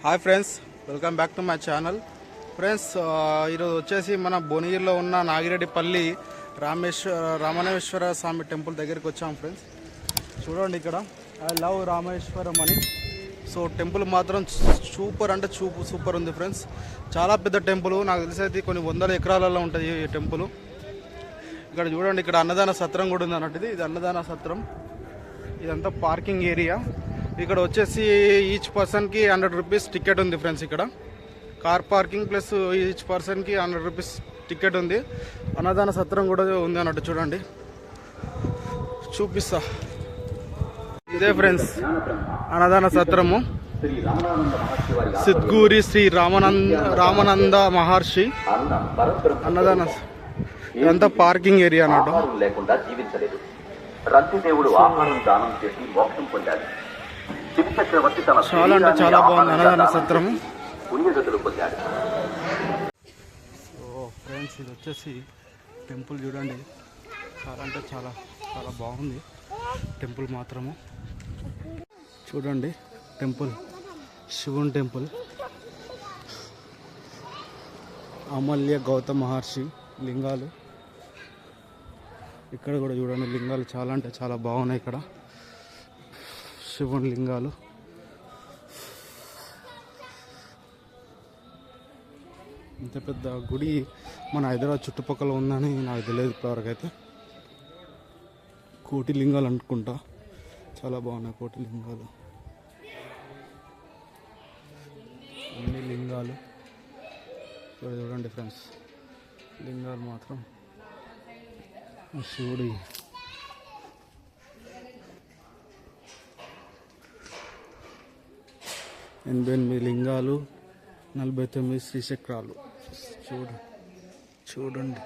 Hi friends, welcome back to my channel. Friends, ఈరోజు వచ్చేసి మన భువనగిరిలో ఉన్న నాగిరెడ్డిపల్లి రామనేశ్వర స్వామి టెంపుల్ దగ్గరికి వచ్చాం. ఫ్రెండ్స్ చూడండి, ఇక్కడ ఐ లవ్ రామేశ్వరం అని. సో టెంపుల్ మాత్రం సూపర్ అంటే సూపర్ ఉంది ఫ్రెండ్స్. చాలా పెద్ద టెంపుల్, నాకు తెలిసి అయితే కొన్ని 100 ఎకరాలలో ఉంటుంది ఈ టెంపుల్. ఇక్కడ చూడండి, ఇక్కడ అన్నదాన సత్రం కూడా ఉంది అన్నట్టు. ఇది అన్నదాన సత్రం, ఇదంతా పార్కింగ్ ఏరియా. ఇక్కడ వచ్చేసి ఈచ్ పర్సన్కి 100 రూపీస్ టికెట్ ఉంది ఫ్రెండ్స్. ఇక్కడ కార్ పార్కింగ్ ప్లస్ ఈచ్ పర్సన్కి 100 రూపీస్ టికెట్ ఉంది. అన్నదాన సత్రం కూడా ఉంది అన్నట్టు. చూడండి, చూపిస్తా. ఇదే ఫ్రెండ్స్ అన్నదాన సత్రము, సిద్గూరి శ్రీ రామానంద మహర్షి అన్నదాన. ఇదంతా పార్కింగ్ ఏరియా అన్నట్టు. చాలా అంటే చాలా బాగుంది అన్నదాన సత్రము. సో ఫ్రెండ్స్, ఇది వచ్చేసి టెంపుల్ చూడండి, చాలా అంటే చాలా చాలా బాగుంది టెంపుల్ మాత్రము. చూడండి, టెంపుల్ శివుని టెంపుల్, అమల్య గౌతమ మహర్షి లింగాలు. ఇక్కడ కూడా చూడండి, లింగాలు చాలా అంటే చాలా బాగున్నాయి. ఇక్కడ శివుని లింగాలు. ఇంత పెద్ద గుడి మన హైదరాబాద్ చుట్టుపక్కల ఉందని నాకు తెలియదు ఇప్పటివరకు అయితే. కోటి లింగాలు అనుకుంటా, చాలా బాగున్నాయి కోటి లింగాలు. అన్ని లింగాలు చూడండి ఫ్రెండ్స్, లింగాలు మాత్రం శివుడి. 88 లింగాలు, 49 శ్రీచక్రాలు. చూడండి.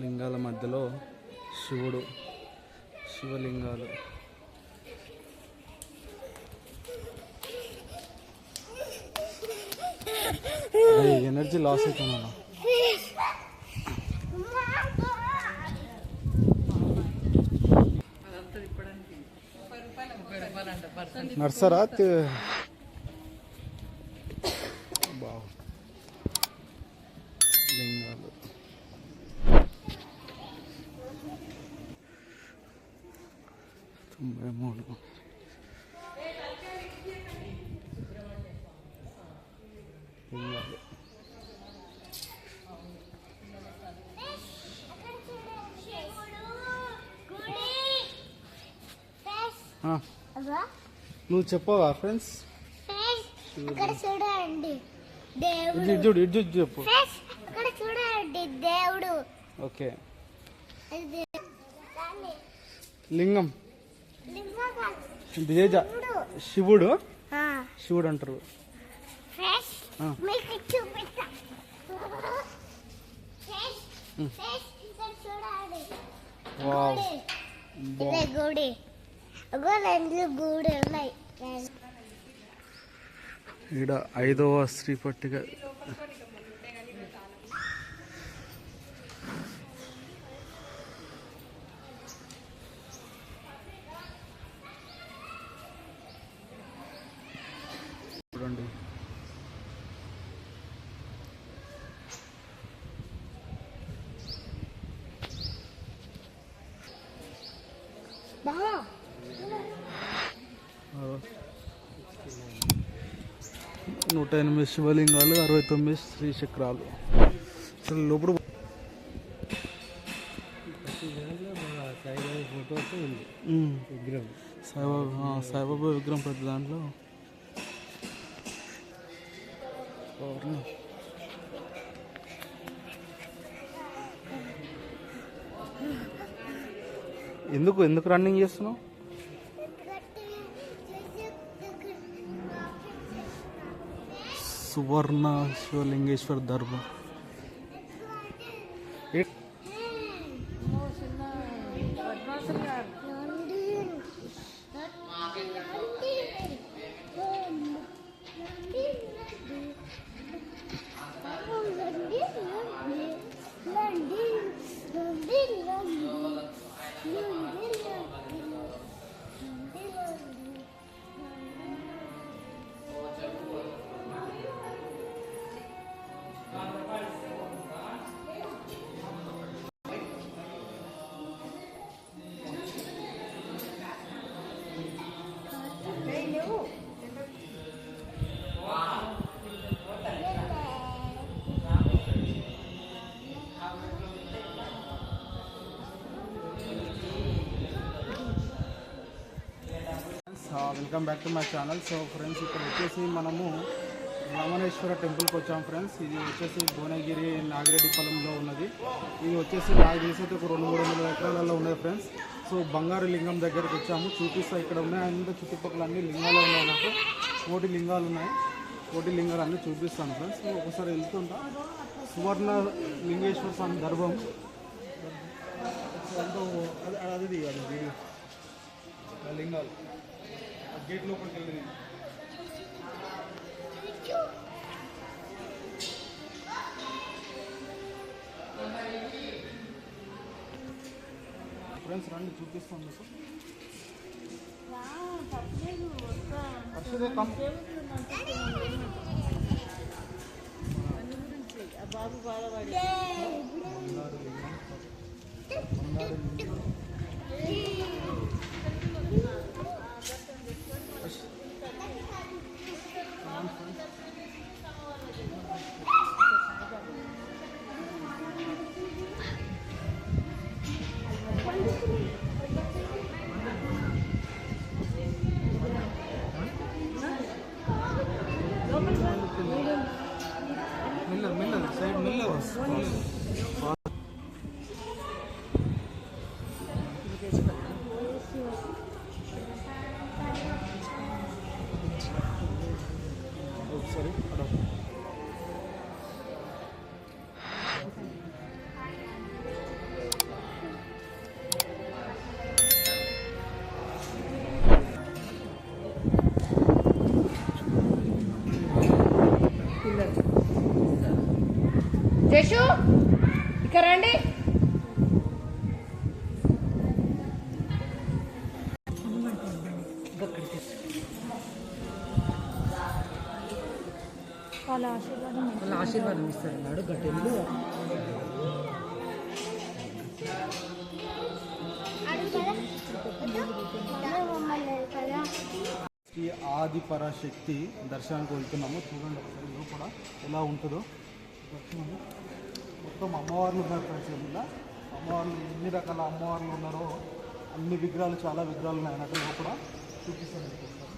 లింగాల మధ్యలో శివుడు, శివలింగాలు. ఎనర్జీ లాస్ అవుతున్నా. నర్సరా బాగు లింగాలు. మూడు లింగాలు. నువ్వు చెప్పవా ఫ్రెండ్స్? చూడండి, ఇటు చెప్పు. చూడండి, దేవుడు. ఓకే, లింగం శివుడు. శివుడు అంటారు. ఈడ 5వ శ్రీ పట్టిక. చూడండి, బాగా 108 శివలింగాలు, 69 శ్రీచక్రాలు. అసలు లోపల సాయిబాబా విగ్రహం ప్రతి దాంట్లో. ఎందుకు రన్నింగ్ చేస్తున్నావు? Suvarna Shivalingeshwara Darbar. Welcome back to my channel. So friends, ఇక్కడ వచ్చేసి మనము రామనేశ్వర టెంపుల్కి వచ్చాం ఫ్రెండ్స్. ఇది వచ్చేసి భువనగిరి నాగిరెడ్డిపాలెంలో ఉన్నది. ఇది వచ్చేసి నాకు తెలిసి ఒక 200-300 ఎకరాలలో ఉన్నది ఫ్రెండ్స్. సో బంగారు లింగం దగ్గరికి వచ్చాము, చూపిస్తా. ఇక్కడ ఉన్నాయి అన్ని చుట్టుపక్కల అన్ని లింగాలు ఉన్నాయి. నాకు 40 లింగాలు ఉన్నాయి. 40 లింగాలు అన్నీ చూపిస్తాను ఫ్రెండ్స్. ఒకసారి వెళ్తుంటా. సువర్ణ లింగేశ్వర స్వామి గర్భం అది వీడియో లింగాలు గేట్ లోపలికి వెళ్ళి ఫ్రెండ్స్ రండి, చూపిస్తాను మీకు. బాబు బాధపడి మెల్ల సైడ్ మెల్ల ఒకసారి జషు ఇక్కడ రండి. వాళ్ళ ఆశీర్వాదం ఇస్తారు అన్నాడు గట్టెలు. శ్రీ ఆది పరాశక్తి దర్శనానికి వెళ్తున్నాము. చూడండి ఒకసారి లోపల ఎలా ఉంటుందో. మొత్తం అమ్మవార్లు ఉన్నారు ఫ్రెండ్స్. ఇలా అమ్మవార్లు ఎన్ని రకాల అమ్మవార్లు ఉన్నారో అన్ని విగ్రహాలు, చాలా విగ్రహాలు ఉన్నాయి అన్నట్టు. లోపల చూపిస్తాను మీకు ఒకసారి.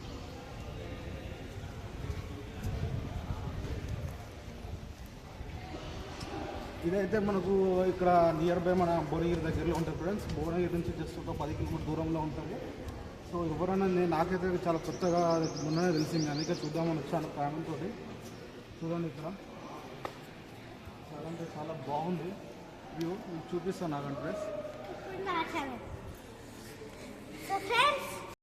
ఇదైతే మనకు ఇక్కడ నియర్ బై మన భువనగిరి దగ్గరలో ఉంటుంది ఫ్రెండ్స్. భువనగిరి నుంచి జస్ట్ ఒక 10 కిలోమీటర్ దూరంలో ఉంటుంది. సో ఎవరైనా నాకైతే చాలా కొత్తగా మొన్ననే తెలిసింది, అందుకే చూద్దామని వచ్చాను ఫ్యామిలీతో. చూడండి ఇక్కడ చాలా అంటే చాలా బాగుంది వ్యూ. చూపిస్తాను నాకంటే ఫ్రెండ్స్. So friends